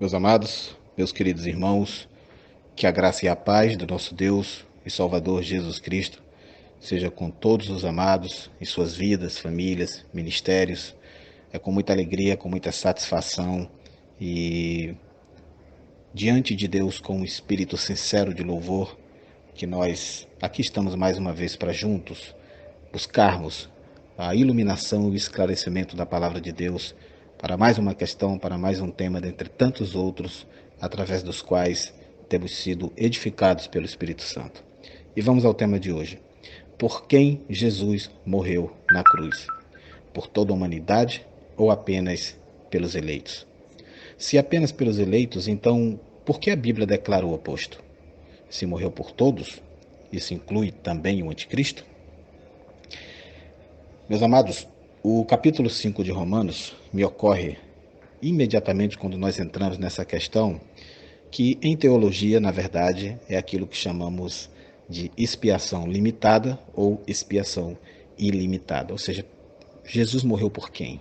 Meus amados, meus queridos irmãos, que a graça e a paz do nosso Deus e Salvador Jesus Cristo seja com todos os amados em suas vidas, famílias, ministérios. É com muita alegria, com muita satisfação e diante de Deus com um espírito sincero de louvor que nós aqui estamos mais uma vez para juntos buscarmos a iluminação e o esclarecimento da palavra de Deus para mais uma questão, para mais um tema dentre tantos outros, através dos quais temos sido edificados pelo Espírito Santo. E vamos ao tema de hoje. Por quem Jesus morreu na cruz? Por toda a humanidade ou apenas pelos eleitos? Se apenas pelos eleitos, então por que a Bíblia declara o oposto? Se morreu por todos, isso inclui também o anticristo? Meus amados, o capítulo 5 de Romanos me ocorre imediatamente quando nós entramos nessa questão, que em teologia, na verdade, é aquilo que chamamos de expiação limitada ou expiação ilimitada. Ou seja, Jesus morreu por quem?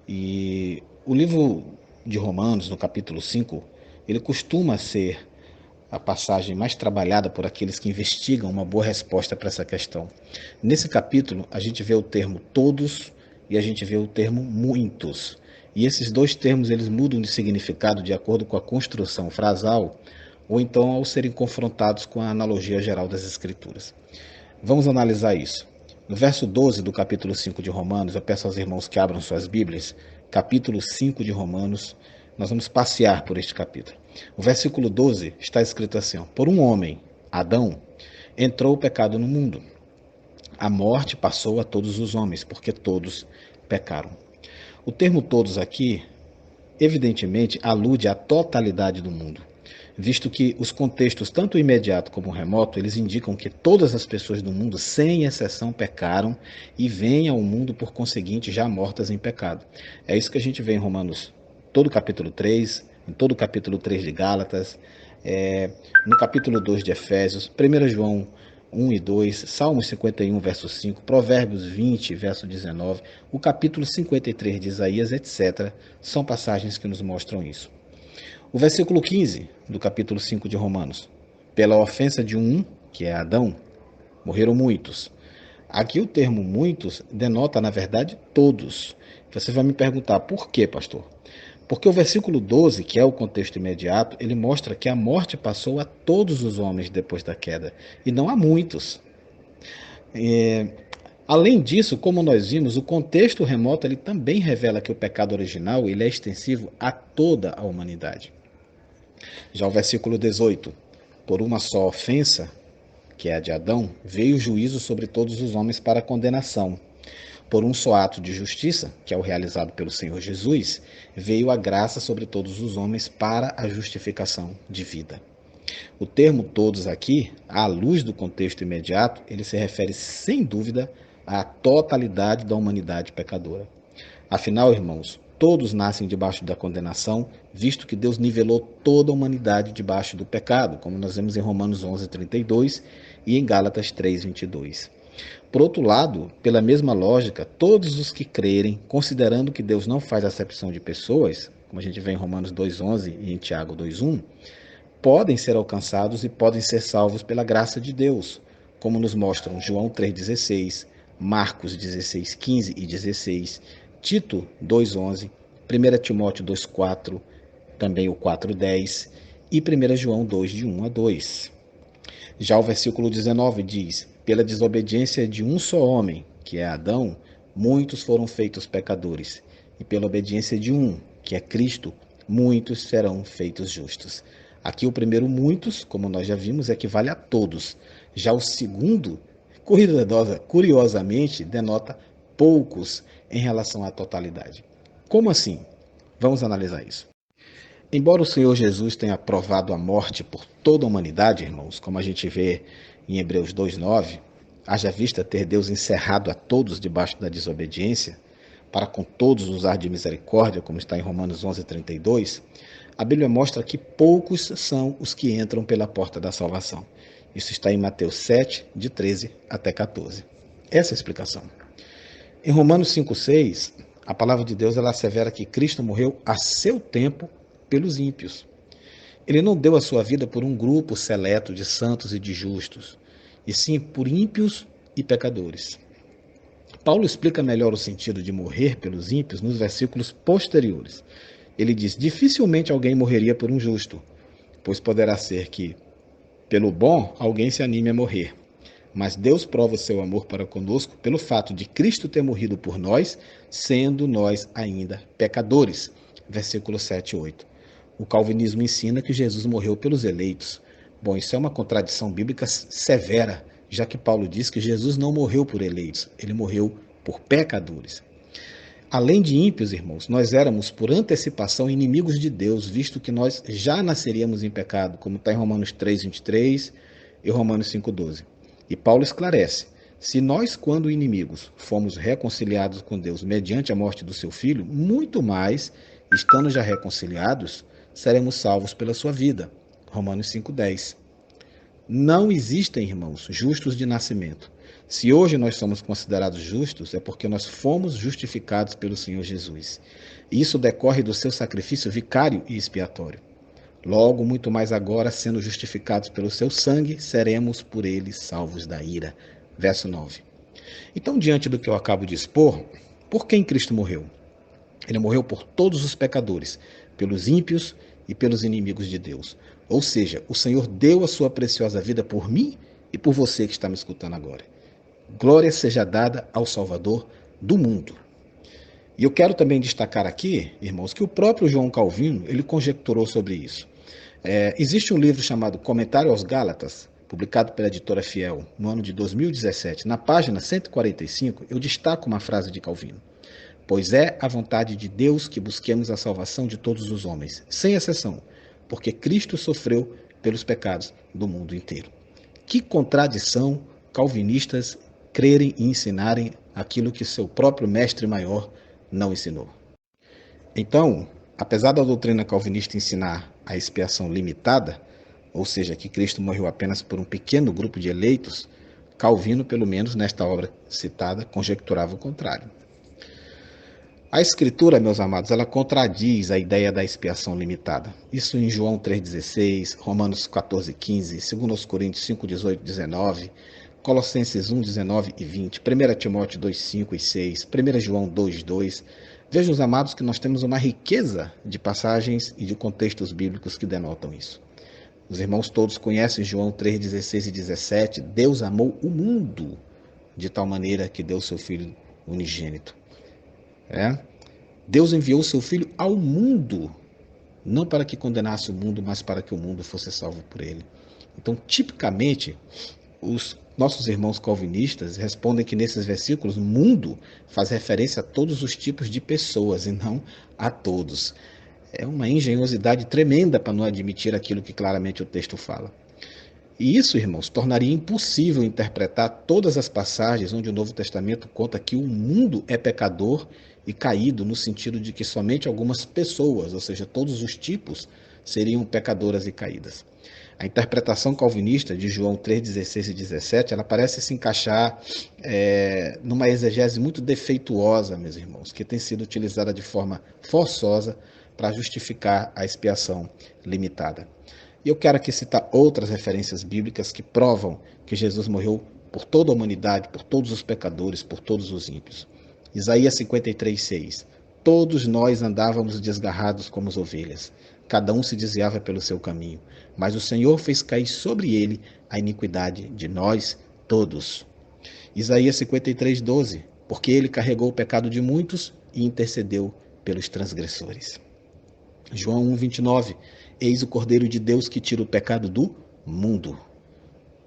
E o livro de Romanos, no capítulo 5, ele costuma ser a passagem mais trabalhada por aqueles que investigam uma boa resposta para essa questão. Nesse capítulo, a gente vê o termo todos e a gente vê o termo muitos. E esses dois termos eles mudam de significado de acordo com a construção frasal ou então ao serem confrontados com a analogia geral das Escrituras. Vamos analisar isso. No verso 12 do capítulo 5 de Romanos, eu peço aos irmãos que abram suas Bíblias, capítulo 5 de Romanos, nós vamos passear por este capítulo. O versículo 12 está escrito assim: por um homem, Adão, entrou o pecado no mundo. A morte passou a todos os homens, porque todos pecaram. O termo todos aqui, evidentemente, alude à totalidade do mundo, visto que os contextos, tanto imediato como remoto, eles indicam que todas as pessoas do mundo, sem exceção, pecaram e vêm ao mundo, por conseguinte, já mortas em pecado. É isso que a gente vê em Romanos, todo o capítulo 3, em todo o capítulo 3 de Gálatas, no capítulo 2 de Efésios, 1 João 1 e 2, Salmos 51, verso 5, Provérbios 20, verso 19, o capítulo 53 de Isaías, etc., são passagens que nos mostram isso. O versículo 15 do capítulo 5 de Romanos: pela ofensa de um, que é Adão, morreram muitos. Aqui o termo muitos denota, na verdade, todos. Você vai me perguntar, por quê, pastor? Porque o versículo 12, que é o contexto imediato, ele mostra que a morte passou a todos os homens depois da queda, e não a muitos. Além disso, como nós vimos, o contexto remoto ele também revela que o pecado original ele é extensivo a toda a humanidade. Já o versículo 18: por uma só ofensa, que é a de Adão, veio o juízo sobre todos os homens para condenação. Por um só ato de justiça, que é o realizado pelo Senhor Jesus, veio a graça sobre todos os homens para a justificação de vida. O termo todos aqui, à luz do contexto imediato, ele se refere sem dúvida à totalidade da humanidade pecadora. Afinal, irmãos, todos nascem debaixo da condenação, visto que Deus nivelou toda a humanidade debaixo do pecado, como nós vemos em Romanos 11:32 e em Gálatas 3:22. Por outro lado, pela mesma lógica, todos os que crerem, considerando que Deus não faz acepção de pessoas, como a gente vê em Romanos 2:11 e em Tiago 2:1, podem ser alcançados e podem ser salvos pela graça de Deus, como nos mostram João 3:16, Marcos 16:15 e 16, Tito 2:11, 1 Timóteo 2:4, também o 4:10 e 1 João 2, de 1 a 2. Já o versículo 19 diz: pela desobediência de um só homem, que é Adão, muitos foram feitos pecadores, e pela obediência de um, que é Cristo, muitos serão feitos justos. Aqui o primeiro muitos, como nós já vimos, equivale a todos. Já o segundo, curiosamente, denota poucos em relação à totalidade. Como assim? Vamos analisar isso. Embora o Senhor Jesus tenha provado a morte por toda a humanidade, irmãos, como a gente vê em Hebreus 2:9, haja vista ter Deus encerrado a todos debaixo da desobediência, para com todos usar de misericórdia, como está em Romanos 11:32, a Bíblia mostra que poucos são os que entram pela porta da salvação. Isso está em Mateus 7, de 13 até 14. Essa é a explicação. Em Romanos 5:6, a palavra de Deus ela assevera que Cristo morreu a seu tempo pelos ímpios. Ele não deu a sua vida por um grupo seleto de santos e de justos, e sim por ímpios e pecadores. Paulo explica melhor o sentido de morrer pelos ímpios nos versículos posteriores. Ele diz: dificilmente alguém morreria por um justo, pois poderá ser que, pelo bom, alguém se anime a morrer. Mas Deus prova o seu amor para conosco pelo fato de Cristo ter morrido por nós, sendo nós ainda pecadores. Versículos 7 e 8. O calvinismo ensina que Jesus morreu pelos eleitos. Bom, isso é uma contradição bíblica severa, já que Paulo diz que Jesus não morreu por eleitos, ele morreu por pecadores. Além de ímpios, irmãos, nós éramos por antecipação inimigos de Deus, visto que nós já nasceríamos em pecado, como está em Romanos 3:23 e Romanos 5:12. E Paulo esclarece: se nós, quando inimigos, fomos reconciliados com Deus mediante a morte do seu Filho, muito mais, estando já reconciliados, seremos salvos pela sua vida. Romanos 5:10. Não existem, irmãos, justos de nascimento. Se hoje nós somos considerados justos, é porque nós fomos justificados pelo Senhor Jesus. Isso decorre do seu sacrifício vicário e expiatório. Logo, muito mais agora, sendo justificados pelo seu sangue, seremos por ele salvos da ira. Verso 9. Então, diante do que eu acabo de expor, por quem Cristo morreu? Ele morreu por todos os pecadores, pelos ímpios e pelos inimigos de Deus. Ou seja, o Senhor deu a sua preciosa vida por mim e por você que está me escutando agora. Glória seja dada ao Salvador do mundo. E eu quero também destacar aqui, irmãos, que o próprio João Calvino, ele conjecturou sobre isso. Existe um livro chamado Comentário aos Gálatas, publicado pela editora Fiel, no ano de 2017. Na página 145, eu destaco uma frase de Calvino. Pois é a vontade de Deus que busquemos a salvação de todos os homens, sem exceção, porque Cristo sofreu pelos pecados do mundo inteiro. Que contradição calvinistas crerem e ensinarem aquilo que seu próprio mestre maior não ensinou. Então, apesar da doutrina calvinista ensinar a expiação limitada, ou seja, que Cristo morreu apenas por um pequeno grupo de eleitos, Calvino, pelo menos nesta obra citada, conjecturava o contrário. A Escritura, meus amados, ela contradiz a ideia da expiação limitada. Isso em João 3,16, Romanos 14,15, 2 Coríntios 5,18, 19, Colossenses 1, 19 e 20, 1 Timóteo 2, 5 e 6, 1 João 2, 2. Vejam, os amados, que nós temos uma riqueza de passagens e de contextos bíblicos que denotam isso. Os irmãos todos conhecem João 3, 16 e 17. Deus amou o mundo de tal maneira que deu seu Filho unigênito. Deus enviou seu Filho ao mundo, não para que condenasse o mundo, mas para que o mundo fosse salvo por ele. Então, tipicamente, os nossos irmãos calvinistas respondem que nesses versículos, mundo faz referência a todos os tipos de pessoas e não a todos. É uma engenhosidade tremenda para não admitir aquilo que claramente o texto fala. E isso, irmãos, tornaria impossível interpretar todas as passagens onde o Novo Testamento conta que o mundo é pecador e caído, no sentido de que somente algumas pessoas, ou seja, todos os tipos, seriam pecadoras e caídas. A interpretação calvinista de João 3, 16 e 17, ela parece se encaixar numa exegese muito defeituosa, meus irmãos, que tem sido utilizada de forma forçosa para justificar a expiação limitada. E eu quero aqui citar outras referências bíblicas que provam que Jesus morreu por toda a humanidade, por todos os pecadores, por todos os ímpios. Isaías 53:6. Todos nós andávamos desgarrados como as ovelhas, cada um se desviava pelo seu caminho, mas o Senhor fez cair sobre ele a iniquidade de nós todos. Isaías 53:12. Porque ele carregou o pecado de muitos e intercedeu pelos transgressores. João 1:29. Eis o Cordeiro de Deus que tira o pecado do mundo.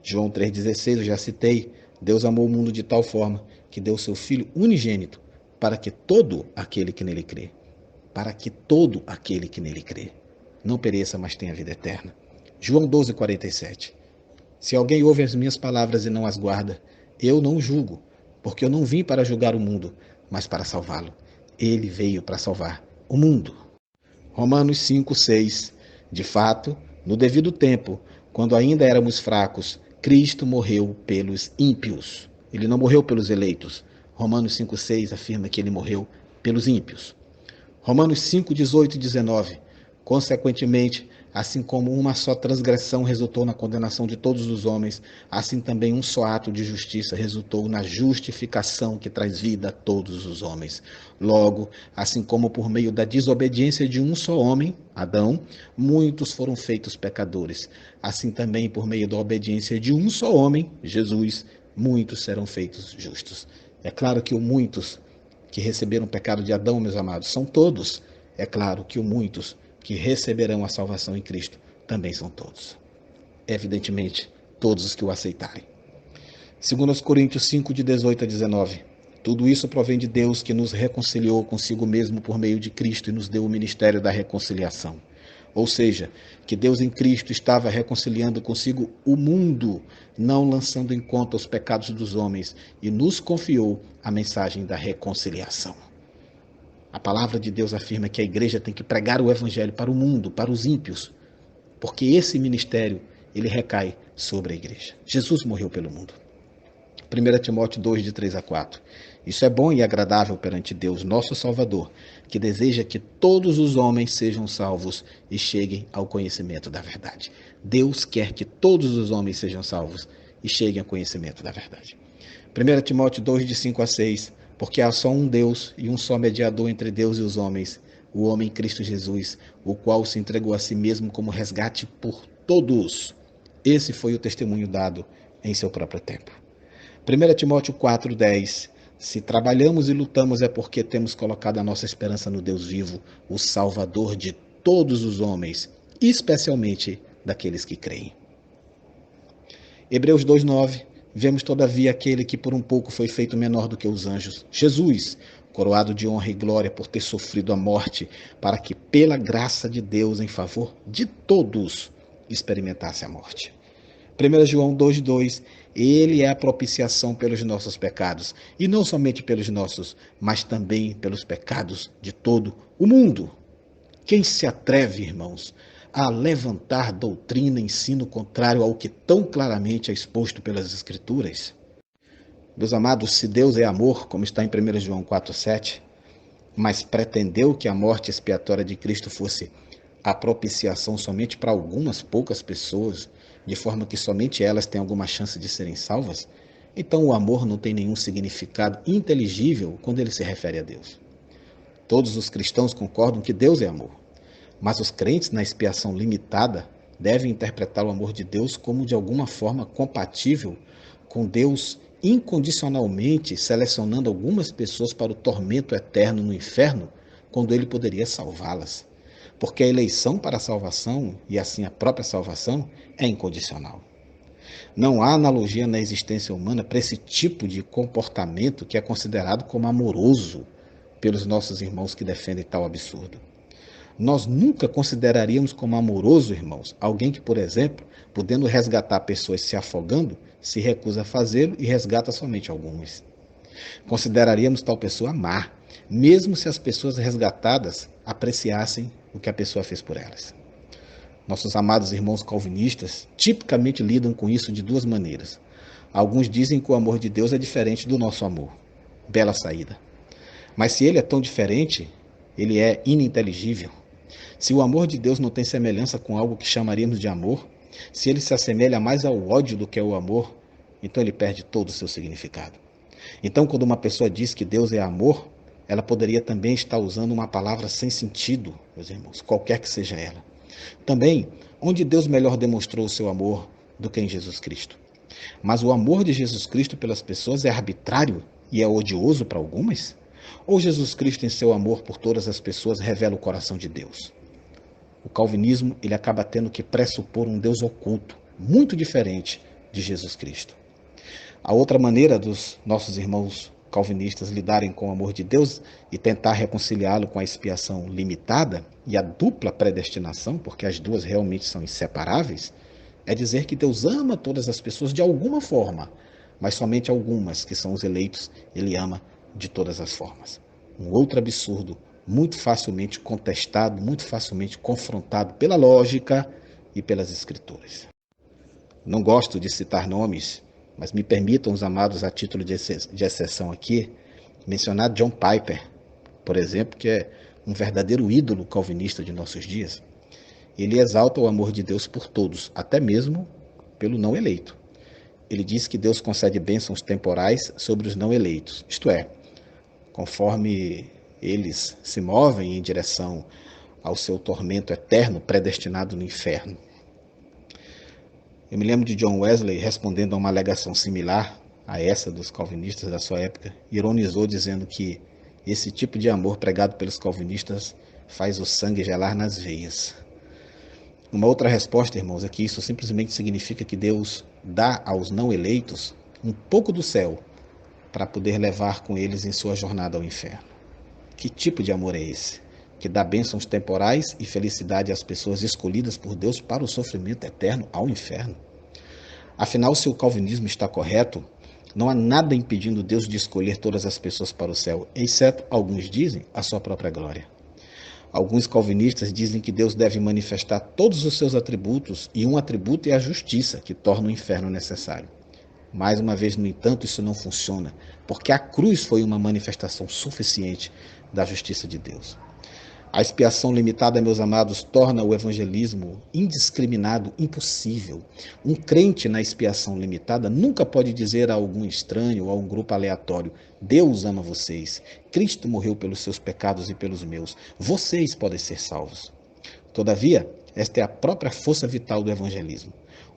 João 3,16, eu já citei. Deus amou o mundo de tal forma que deu seu Filho unigênito para que todo aquele que nele crê, não pereça, mas tenha vida eterna. João 12,47. Se alguém ouve as minhas palavras e não as guarda, eu não o julgo, porque eu não vim para julgar o mundo, mas para salvá-lo. Ele veio para salvar o mundo. Romanos 5,6. De fato, no devido tempo, quando ainda éramos fracos, Cristo morreu pelos ímpios. Ele não morreu pelos eleitos. Romanos 5,6 afirma que ele morreu pelos ímpios. Romanos 5, 18 e 19. Consequentemente, assim como uma só transgressão resultou na condenação de todos os homens, assim também um só ato de justiça resultou na justificação que traz vida a todos os homens. Logo, assim como por meio da desobediência de um só homem, Adão, muitos foram feitos pecadores, assim também por meio da obediência de um só homem, Jesus, muitos serão feitos justos. É claro que o muitos que receberam o pecado de Adão, meus amados, são todos. É claro que o muitos que receberão a salvação em Cristo também são todos. Evidentemente, todos os que o aceitarem. Segundo aos Coríntios 5, de 18 a 19. Tudo isso provém de Deus, que nos reconciliou consigo mesmo por meio de Cristo e nos deu o ministério da reconciliação. Ou seja, que Deus em Cristo estava reconciliando consigo o mundo, não lançando em conta os pecados dos homens, e nos confiou a mensagem da reconciliação. A palavra de Deus afirma que a igreja tem que pregar o evangelho para o mundo, para os ímpios, porque esse ministério, ele recai sobre a igreja. Jesus morreu pelo mundo. 1 Timóteo 2, de 3 a 4. Isso é bom e agradável perante Deus, nosso Salvador, que deseja que todos os homens sejam salvos e cheguem ao conhecimento da verdade. Deus quer que todos os homens sejam salvos e cheguem ao conhecimento da verdade. 1 Timóteo 2, de 5 a 6. Porque há só um Deus e um só mediador entre Deus e os homens, o homem Cristo Jesus, o qual se entregou a si mesmo como resgate por todos. Esse foi o testemunho dado em seu próprio tempo. 1 Timóteo 4, 10. Se trabalhamos e lutamos é porque temos colocado a nossa esperança no Deus vivo, o Salvador de todos os homens, especialmente daqueles que creem. Hebreus 2, 9. Vemos todavia aquele que por um pouco foi feito menor do que os anjos, Jesus, coroado de honra e glória por ter sofrido a morte, para que pela graça de Deus em favor de todos experimentasse a morte. 1 João 2,2. Ele é a propiciação pelos nossos pecados, e não somente pelos nossos, mas também pelos pecados de todo o mundo. Quem se atreve, irmãos, a levantar doutrina, ensino contrário ao que tão claramente é exposto pelas Escrituras? Meus amados, se Deus é amor, como está em 1 João 4,7, mas pretendeu que a morte expiatória de Cristo fosse a propiciação somente para algumas poucas pessoas, de forma que somente elas têm alguma chance de serem salvas, então o amor não tem nenhum significado inteligível quando ele se refere a Deus. Todos os cristãos concordam que Deus é amor, mas os crentes na expiação limitada devem interpretar o amor de Deus como de alguma forma compatível com Deus incondicionalmente selecionando algumas pessoas para o tormento eterno no inferno, quando ele poderia salvá-las. Porque a eleição para a salvação, e assim a própria salvação, é incondicional. Não há analogia na existência humana para esse tipo de comportamento que é considerado como amoroso pelos nossos irmãos que defendem tal absurdo. Nós nunca consideraríamos como amoroso, irmãos, alguém que, por exemplo, podendo resgatar pessoas se afogando, se recusa a fazê-lo e resgata somente algumas. Consideraríamos tal pessoa má, mesmo se as pessoas resgatadas apreciassem o que a pessoa fez por elas. Nossos amados irmãos calvinistas tipicamente lidam com isso de duas maneiras. Alguns dizem que o amor de Deus é diferente do nosso amor. Bela saída. Mas se ele é tão diferente, ele é ininteligível. Se o amor de Deus não tem semelhança com algo que chamaríamos de amor, se ele se assemelha mais ao ódio do que ao amor, então ele perde todo o seu significado. Então, quando uma pessoa diz que Deus é amor, ela poderia também estar usando uma palavra sem sentido, meus irmãos, qualquer que seja ela. Também, onde Deus melhor demonstrou o seu amor do que em Jesus Cristo? Mas o amor de Jesus Cristo pelas pessoas é arbitrário e é odioso para algumas? Ou Jesus Cristo, em seu amor por todas as pessoas, revela o coração de Deus? O calvinismo ele acaba tendo que pressupor um Deus oculto, muito diferente de Jesus Cristo. A outra maneira dos nossos irmãos calvinistas lidarem com o amor de Deus e tentar reconciliá-lo com a expiação limitada e a dupla predestinação, porque as duas realmente são inseparáveis, é dizer que Deus ama todas as pessoas de alguma forma, mas somente algumas, que são os eleitos, ele ama de todas as formas. Um outro absurdo, muito facilmente contestado, muito facilmente confrontado pela lógica e pelas escrituras. Não gosto de citar nomes, mas me permitam, os amados, a título de exceção aqui, mencionar John Piper, por exemplo, que é um verdadeiro ídolo calvinista de nossos dias. ele exalta o amor de Deus por todos, até mesmo pelo não eleito. Ele diz que Deus concede bênçãos temporais sobre os não eleitos, isto é, conforme eles se movem em direção ao seu tormento eterno predestinado no inferno. Eu me lembro de John Wesley respondendo a uma alegação similar a essa dos calvinistas da sua época, ironizou dizendo que esse tipo de amor pregado pelos calvinistas faz o sangue gelar nas veias. Uma outra resposta, irmãos, é que isso simplesmente significa que Deus dá aos não eleitos um pouco do céu para poder levar com eles em sua jornada ao inferno. Que tipo de amor é esse? Que dá bênçãos temporais e felicidade às pessoas escolhidas por Deus para o sofrimento eterno ao inferno? Afinal, se o calvinismo está correto, não há nada impedindo Deus de escolher todas as pessoas para o céu, exceto, alguns dizem, a sua própria glória. Alguns calvinistas dizem que Deus deve manifestar todos os seus atributos e um atributo é a justiça, que torna o inferno necessário. Mais uma vez, no entanto, isso não funciona, porque a cruz foi uma manifestação suficiente da justiça de Deus. A expiação limitada, meus amados, torna o evangelismo indiscriminado impossível. Um crente na expiação limitada nunca pode dizer a algum estranho ou a um grupo aleatório: Deus ama vocês, Cristo morreu pelos seus pecados e pelos meus, vocês podem ser salvos. Todavia, esta é a própria força vital do evangelismo: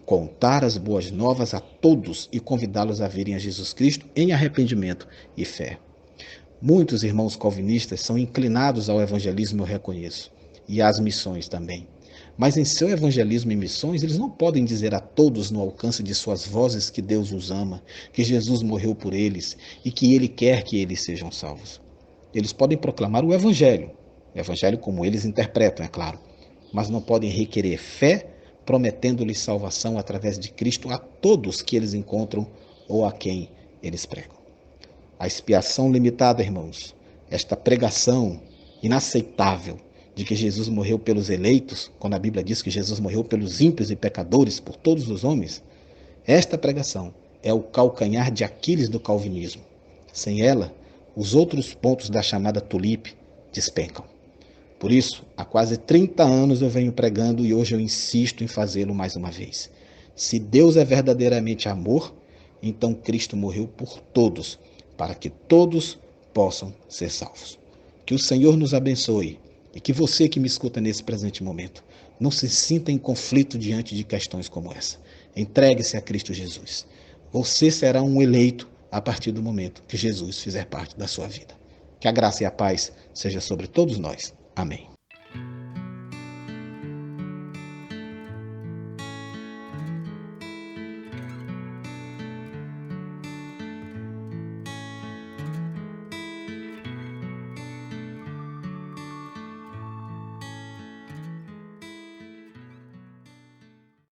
contar as boas novas a todos e convidá-los a virem a Jesus Cristo em arrependimento e fé. Muitos irmãos calvinistas são inclinados ao evangelismo, eu reconheço, e às missões também. Mas em seu evangelismo e missões, eles não podem dizer a todos no alcance de suas vozes que Deus os ama, que Jesus morreu por eles e que Ele quer que eles sejam salvos. Eles podem proclamar o evangelho como eles interpretam, é claro, mas não podem requerer fé, prometendo-lhes salvação através de Cristo a todos que eles encontram ou a quem eles pregam. A expiação limitada, irmãos, esta pregação inaceitável de que Jesus morreu pelos eleitos, quando a Bíblia diz que Jesus morreu pelos ímpios e pecadores, por todos os homens, esta pregação é o calcanhar de Aquiles do calvinismo. Sem ela, os outros pontos da chamada tulipe despencam. Por isso, há quase 30 anos eu venho pregando e hoje eu insisto em fazê-lo mais uma vez. Se Deus é verdadeiramente amor, então Cristo morreu por todos, para que todos possam ser salvos. Que o Senhor nos abençoe e que você que me escuta nesse presente momento não se sinta em conflito diante de questões como essa. Entregue-se a Cristo Jesus. Você será um eleito a partir do momento que Jesus fizer parte da sua vida. Que a graça e a paz seja sobre todos nós. Amém.